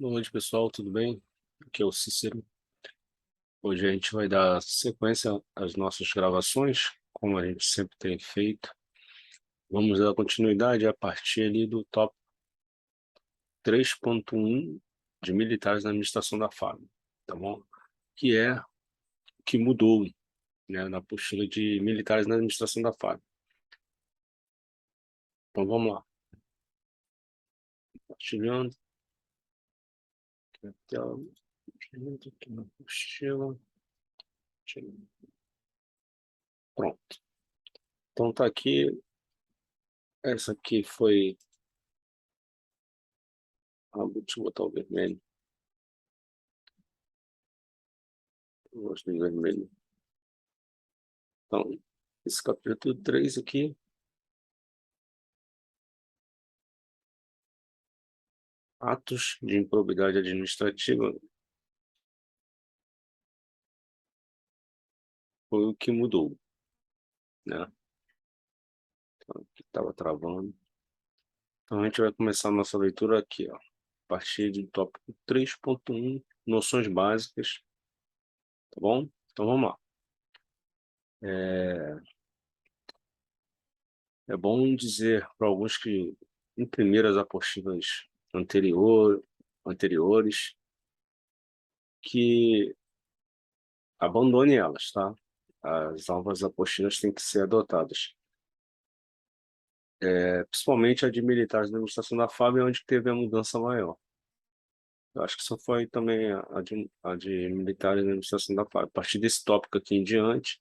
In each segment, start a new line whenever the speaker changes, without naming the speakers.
Boa noite, pessoal, tudo bem? Aqui é o Cícero. Hoje a gente vai dar sequência às nossas gravações, como a gente sempre tem feito. Vamos dar continuidade a partir ali do tópico 3.1 de militares na administração da FAB, tá bom? Que é o que mudou, né, na postura de militares na administração da FAB. Então vamos lá. Compartilhando aqui a tela. Aqui na apostila. Pronto. Então tá aqui. Essa aqui foi. Deixa eu botar o vermelho. Eu gosto de vermelho. Então, esse capítulo 3 aqui, atos de improbidade administrativa, foi o que mudou, né? Então, que estava travando. Então, a gente vai começar a nossa leitura aqui, ó, a partir do tópico 3.1, noções básicas, tá bom? Então, vamos lá. É bom dizer para alguns que imprimiram as apostilas anteriores que abandone elas, tá? As novas apostilas têm que ser adotadas. Principalmente a de militares da administração da FAB, onde teve a mudança maior. Eu acho que só foi também a de militares da administração da FAB. A partir desse tópico aqui em diante,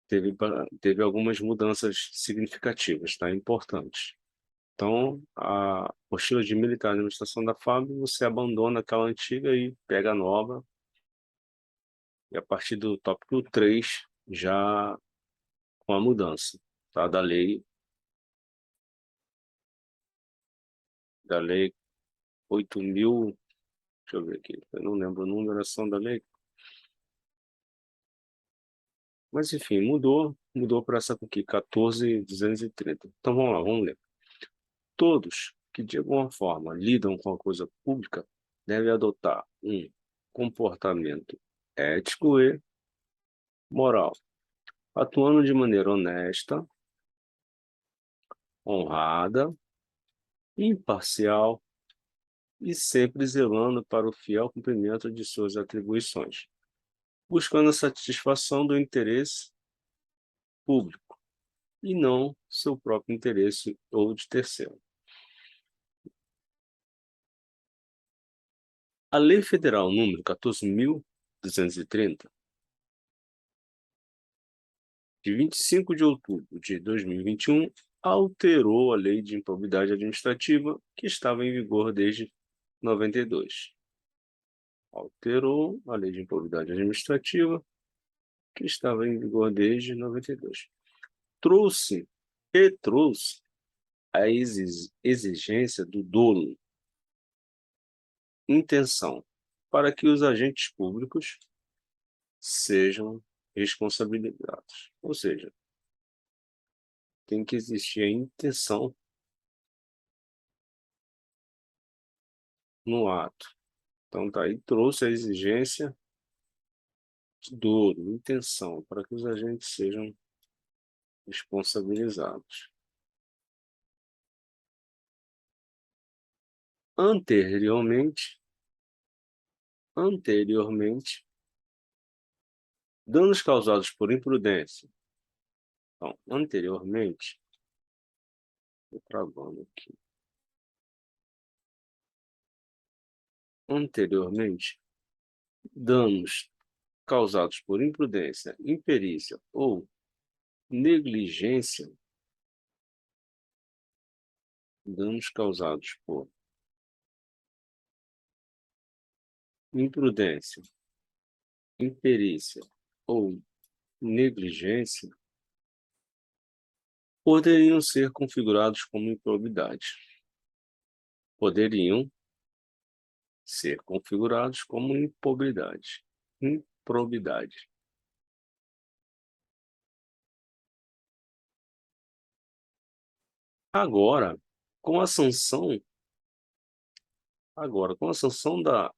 teve algumas mudanças significativas, tá? Importantes. Então, a apostila de militar da administração da FAB, você abandona aquela antiga e pega a nova. E a partir do tópico 3, já com a mudança, tá? Da lei 8.000. Deixa eu ver aqui, eu não lembro a numeração da lei, mas enfim, mudou para essa aqui, 14.230. Então vamos lá, vamos ler. Todos que de alguma forma lidam com a coisa pública devem adotar um comportamento ético e moral, atuando de maneira honesta, honrada, imparcial e sempre zelando para o fiel cumprimento de suas atribuições, buscando a satisfação do interesse público e não seu próprio interesse ou de terceiro. A Lei Federal número 14.230, de 25 de outubro de 2021, alterou a Lei de Improbidade Administrativa, que estava em vigor desde 92. Alterou a Lei de Improbidade Administrativa, que estava em vigor desde 92. Trouxe a exigência do dolo, intenção, para que os agentes públicos sejam responsabilizados. Ou seja, tem que existir a intenção no ato. Então, tá aí, trouxe a exigência de dolo, intenção, para que os agentes sejam responsabilizados. Anteriormente, danos causados por imprudência. Então, anteriormente, estou travando aqui. Anteriormente, danos causados por imprudência, imperícia ou negligência, danos causados por imprudência, imperícia ou negligência, poderiam ser configurados como improbidade. Poderiam ser configurados como improbidade. Improbidade. Agora, com a sanção Agora, com a sanção da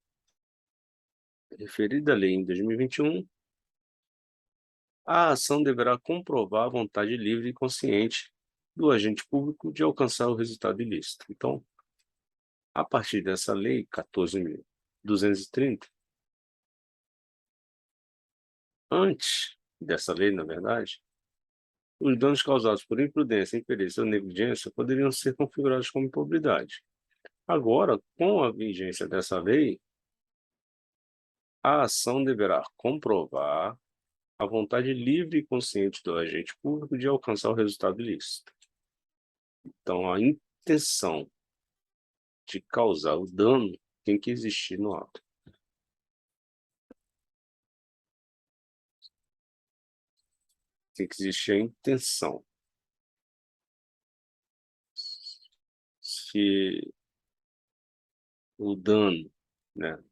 referida lei em 2021, a ação deverá comprovar a vontade livre e consciente do agente público de alcançar o resultado ilícito. Então, a partir dessa lei 14.230, antes dessa lei, na verdade, os danos causados por imprudência, imperícia ou negligência poderiam ser configurados como improbidade. Agora, com a vigência dessa lei, a ação deverá comprovar a vontade livre e consciente do agente público de alcançar o resultado ilícito. Então, a intenção de causar o dano tem que existir no ato. Tem que existir a intenção. Se o dano, né,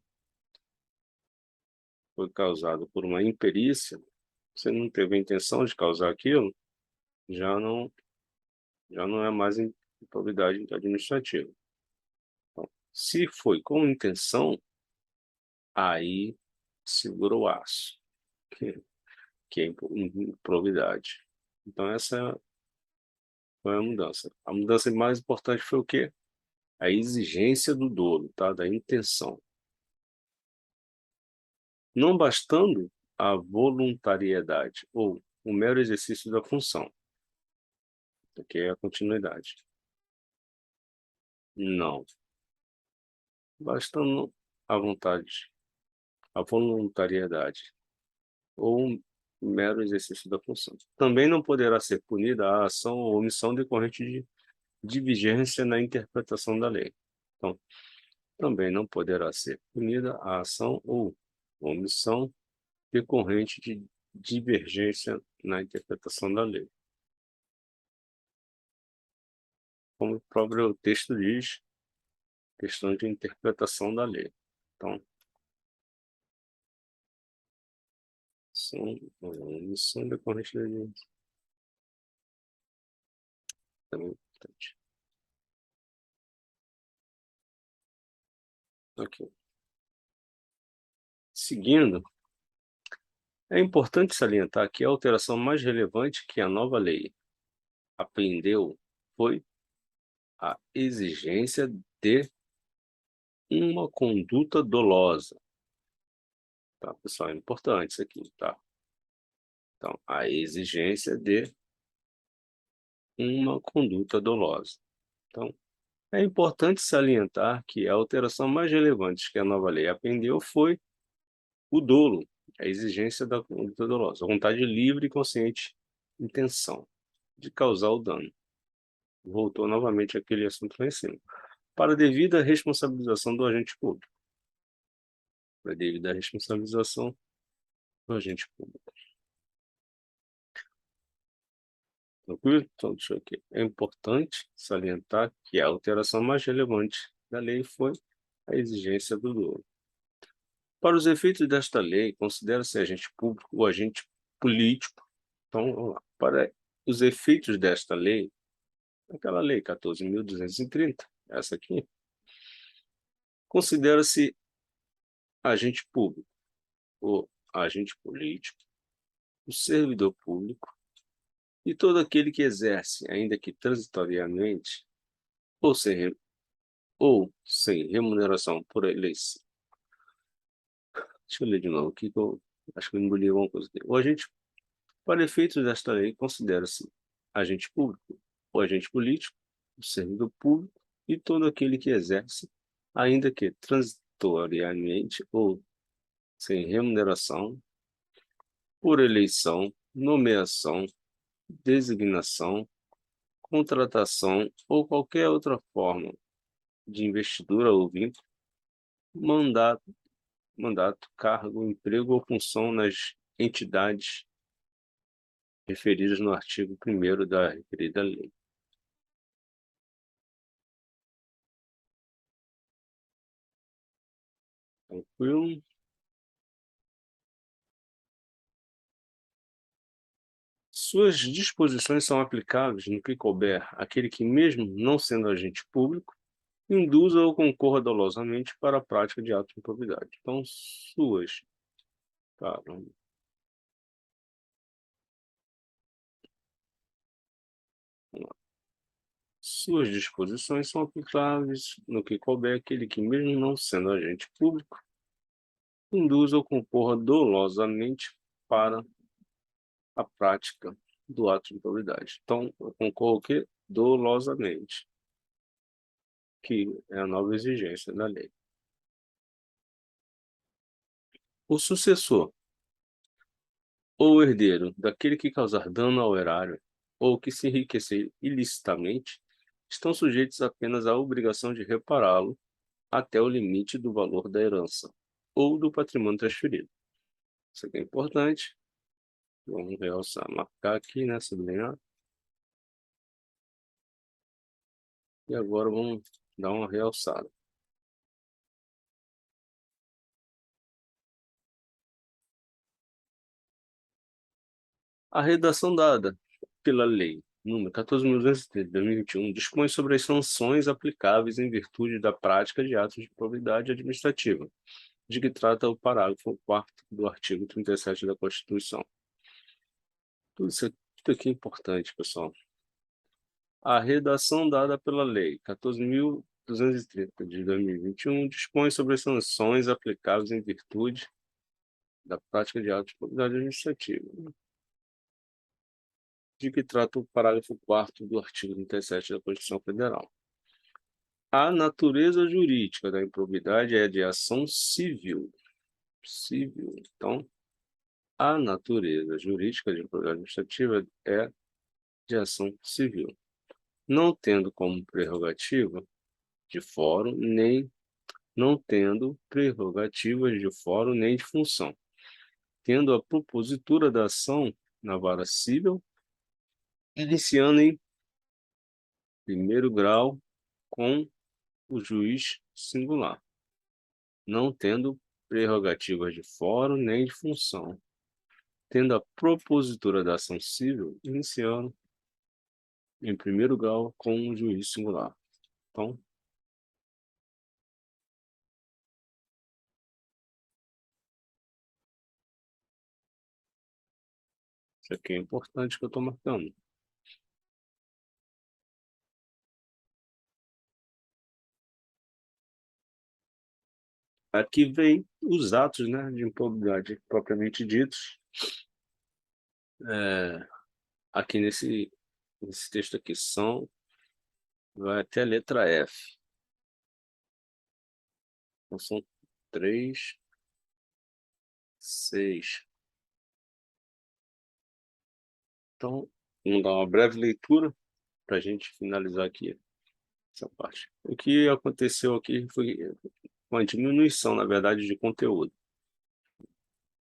foi causado por uma imperícia, você não teve a intenção de causar aquilo, já não, já não é mais improbidade administrativa. Então, se foi com intenção, aí segura o aço, que é improbidade. Então, essa foi a mudança. A mudança mais importante foi o quê? A exigência do dolo, tá? Da intenção. Não bastando a voluntariedade ou o mero exercício da função, que é a continuidade. Não. Bastando a vontade, a voluntariedade ou um mero exercício da função. Também não poderá ser punida a ação ou omissão decorrente de divergência na interpretação da lei. Então, também não poderá ser punida a ação ou omissão decorrente de divergência na interpretação da lei. Como o próprio texto diz, questão de interpretação da lei. Então, omissão decorrente da lei. Também é importante. Ok. Seguindo, é importante salientar que a alteração mais relevante que a nova lei apreendeu foi a exigência de uma conduta dolosa. Tá, pessoal? É importante isso aqui, tá? Então, a exigência de uma conduta dolosa. Então, é importante salientar que a alteração mais relevante que a nova lei apreendeu foi o dolo, a exigência da conduta dolosa, a vontade livre e consciente intenção de causar o dano. Voltou novamente aquele assunto lá em cima. Para a devida responsabilização do agente público. Para a devida responsabilização do agente público. Tranquilo? Então, deixa eu aqui. É importante salientar que a alteração mais relevante da lei foi a exigência do dolo. Para os efeitos desta lei, considera-se agente público ou agente político. Então, vamos lá. Para os efeitos desta lei, aquela lei 14.230, essa aqui, considera-se agente público ou agente político, o servidor público e todo aquele que exerce, ainda que transitoriamente, ou sem remuneração por eleição. Deixa eu ler de novo aqui, que eu acho que eu engoli alguma coisa aqui. O agente, para efeitos desta lei, considera-se agente público ou agente político, o servidor público e todo aquele que exerce, ainda que transitoriamente ou sem remuneração, por eleição, nomeação, designação, contratação ou qualquer outra forma de investidura ou vínculo, mandato, cargo, emprego ou função nas entidades referidas no artigo 1º da referida lei. Tranquilo? Suas disposições são aplicáveis no que couber àquele que, mesmo não sendo agente público, induza ou concorra dolosamente para a prática de ato de improbidade. Então, caramba, suas disposições são aplicáveis no que couber aquele que, mesmo não sendo agente público, induza ou concorra dolosamente para a prática do ato de improbidade. Então, eu concorro o quê? Dolosamente, que é a nova exigência da lei. O sucessor ou herdeiro daquele que causar dano ao erário ou que se enriquecer ilicitamente estão sujeitos apenas à obrigação de repará-lo até o limite do valor da herança ou do patrimônio transferido. Isso aqui é importante. Vamos realçar, marcar aqui, né, sublinhar. E agora vamos dar uma realçada. A redação dada pela Lei número 14.230 de 2021 dispõe sobre as sanções aplicáveis em virtude da prática de atos de probidade administrativa, de que trata o parágrafo 4º do artigo 37 da Constituição. Tudo aqui é importante, pessoal. A redação dada pela Lei 14.230 de 2021 dispõe sobre as sanções aplicáveis em virtude da prática de atos de probidade administrativa, de que trata o parágrafo 4º do artigo 37 da Constituição Federal. A natureza jurídica da improbidade é de ação civil. Então, a natureza jurídica de improbidade administrativa é de ação civil, não tendo como prerrogativa de fórum, nem não tendo prerrogativas de fórum nem de função, tendo a propositura da ação na vara civil, iniciando em primeiro grau com o juiz singular, não tendo prerrogativas de fórum nem de função, tendo a propositura da ação civil iniciando em primeiro grau com o juiz singular. Então, isso aqui é importante que eu estou marcando. Aqui vem os atos, né, de improbidade propriamente ditos. Aqui nesse texto aqui vai até a letra F. Então, são 3, 6. Então, vamos dar uma breve leitura para a gente finalizar aqui essa parte. O que aconteceu aqui foi uma diminuição, na verdade, de conteúdo.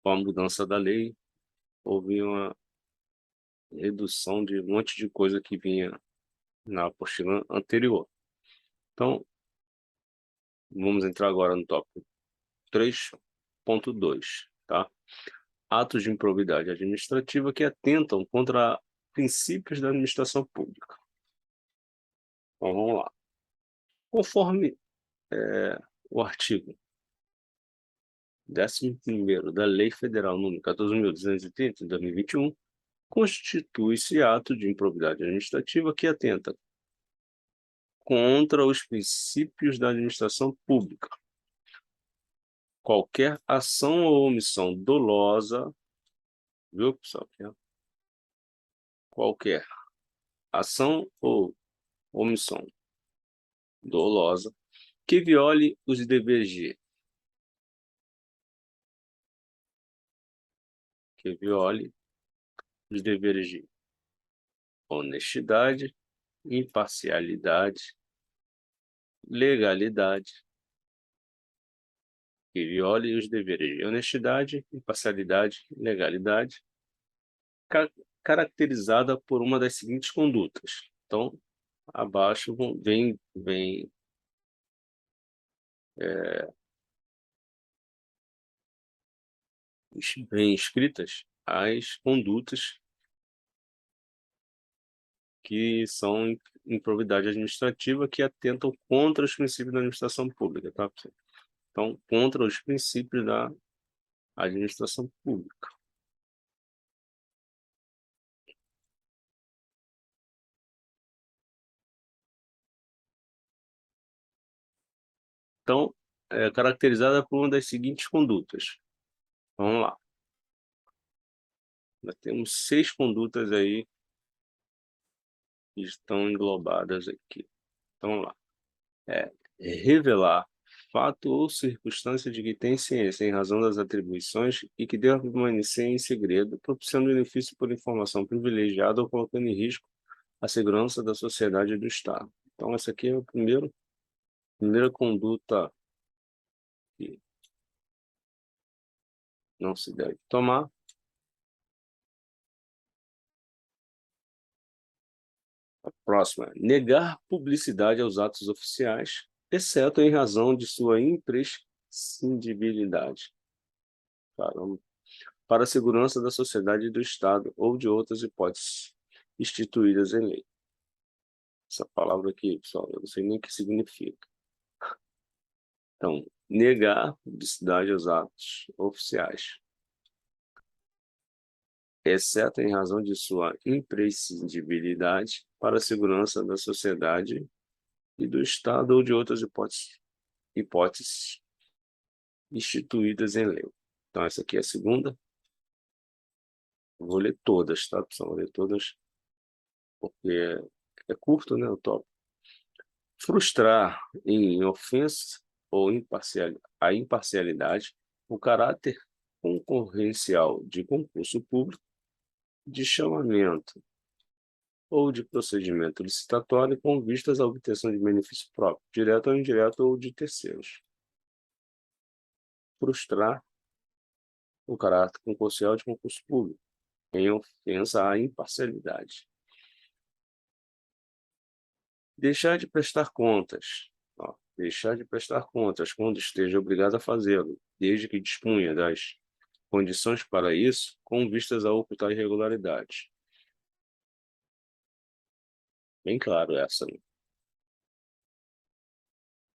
Com a mudança da lei, houve uma redução de um monte de coisa que vinha na apostila anterior. Então, vamos entrar agora no tópico 3.2, tá? Atos de improbidade administrativa que atentam contra princípios da administração pública. Então, vamos lá. Conforme o artigo 11º da Lei Federal número 14.230, de 2021, constitui-se ato de improbidade administrativa que atenta contra os princípios da administração pública. Qualquer ação ou omissão dolosa, viu, pessoal? Qualquer ação ou omissão dolosa que viole os deveres de honestidade, imparcialidade, legalidade, que viole os deveres de honestidade, imparcialidade, legalidade, caracterizada por uma das seguintes condutas. Então, abaixo vem escritas as condutas que são improbidade administrativa que atentam contra os princípios da administração pública, tá, pessoal? Então, contra os princípios da administração pública. Então, é caracterizada por uma das seguintes condutas. Vamos lá. Nós temos 6 condutas aí que estão englobadas aqui. Então, vamos lá. Revelar fato ou circunstância de que tem ciência em razão das atribuições e que deva permanecer em segredo, propiciando benefício por informação privilegiada ou colocando em risco a segurança da sociedade e do Estado. Então, essa aqui é a primeira conduta que não se deve tomar. A próxima, negar publicidade aos atos oficiais, exceto em razão de sua imprescindibilidade. Caramba. Para a segurança da sociedade e do Estado, ou de outras hipóteses instituídas em lei. Essa palavra aqui, pessoal, eu não sei nem o que significa. Então, negar publicidade aos atos oficiais, exceto em razão de sua imprescindibilidade para a segurança da sociedade e do Estado ou de outras hipóteses instituídas em lei. Então, essa aqui é a segunda. Vou ler todas, tá, pessoal? Vou ler todas, porque é curto, né, o tópico. Frustrar em ofensa ou a imparcialidade, o caráter concorrencial de concurso público, de chamamento ou de procedimento licitatório com vistas à obtenção de benefício próprio, direto ou indireto, ou de terceiros. Frustrar o caráter concorrencial de concurso público, em ofensa à imparcialidade. Deixar de prestar contas. Deixar de prestar contas quando esteja obrigado a fazê-lo, desde que disponha das condições para isso, com vistas a ocultar irregularidades. Bem claro essa, né?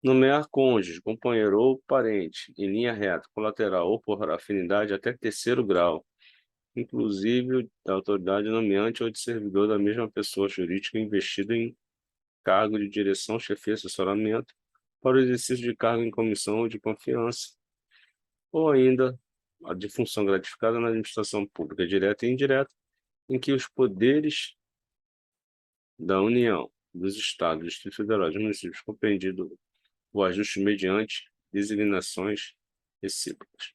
Nomear cônjuge, companheiro ou parente, em linha reta, colateral ou por afinidade até terceiro grau, inclusive da autoridade nomeante ou de servidor da mesma pessoa jurídica investido em cargo de direção, chefia, assessoramento, para o exercício de cargo em comissão ou de confiança, ou ainda a de função gratificada na administração pública direta e indireta, em que os poderes da União, dos Estados, do Distrito Federal e dos municípios compreendido o ajuste mediante designações recíprocas.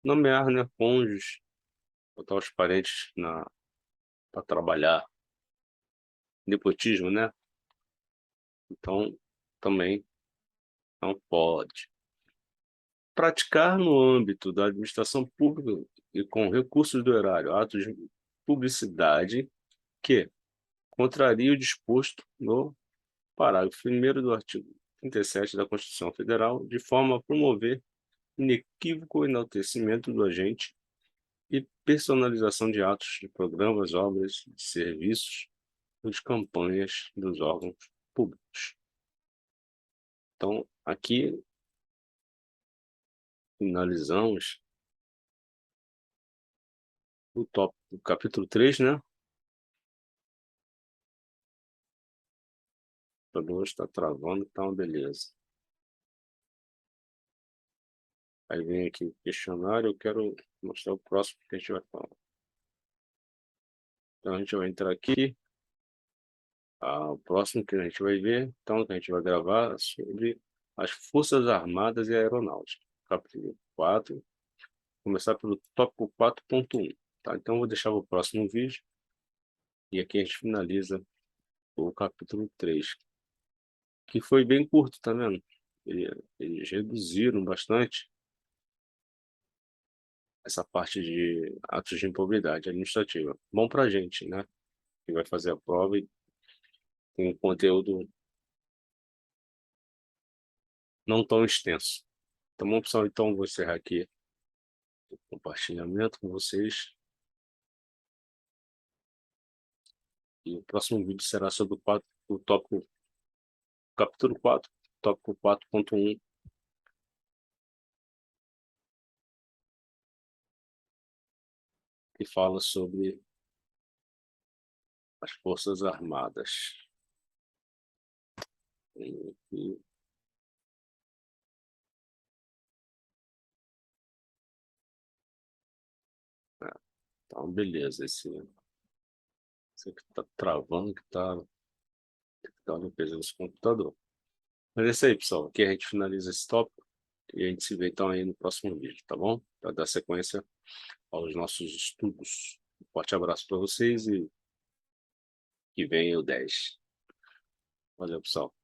Nomear, né, cônjuges, botar os parentes para trabalhar. Nepotismo, né? Então, também não pode. Praticar no âmbito da administração pública e com recursos do erário atos de publicidade que contraria o disposto no parágrafo 1º do artigo 37 da Constituição Federal, de forma a promover inequívoco enaltecimento do agente e personalização de atos de programas, obras, de serviços ou de campanhas dos órgãos públicos. Então, aqui finalizamos o capítulo 3, né? O computador está travando, tá uma beleza. Aí vem aqui o questionário, eu quero mostrar o próximo que a gente vai falar. Então, a gente vai entrar aqui. O próximo que a gente vai ver, então, que a gente vai gravar sobre as Forças Armadas e a Aeronáutica. Capítulo 4. Começar pelo tópico 4.1. Tá? Então, eu vou deixar o próximo vídeo. E aqui a gente finaliza o capítulo 3, que foi bem curto, tá vendo? Eles reduziram bastante essa parte de atos de improbidade administrativa. Bom para a gente, né? Que vai fazer a prova e tem um conteúdo não tão extenso. Então, vamos, pessoal, então vou encerrar aqui compartilhamento com vocês. E o próximo vídeo será sobre o tópico, capítulo 4, tópico 4.1, que fala sobre as Forças Armadas. E, então, beleza. Esse aqui tá travando, que tá uma limpeza nesse computador. Mas é isso aí, pessoal. Aqui a gente finaliza esse tópico e a gente se vê então aí no próximo vídeo, tá bom? Para dar sequência aos nossos estudos. Um forte abraço para vocês e que venha o 10. Valeu, pessoal.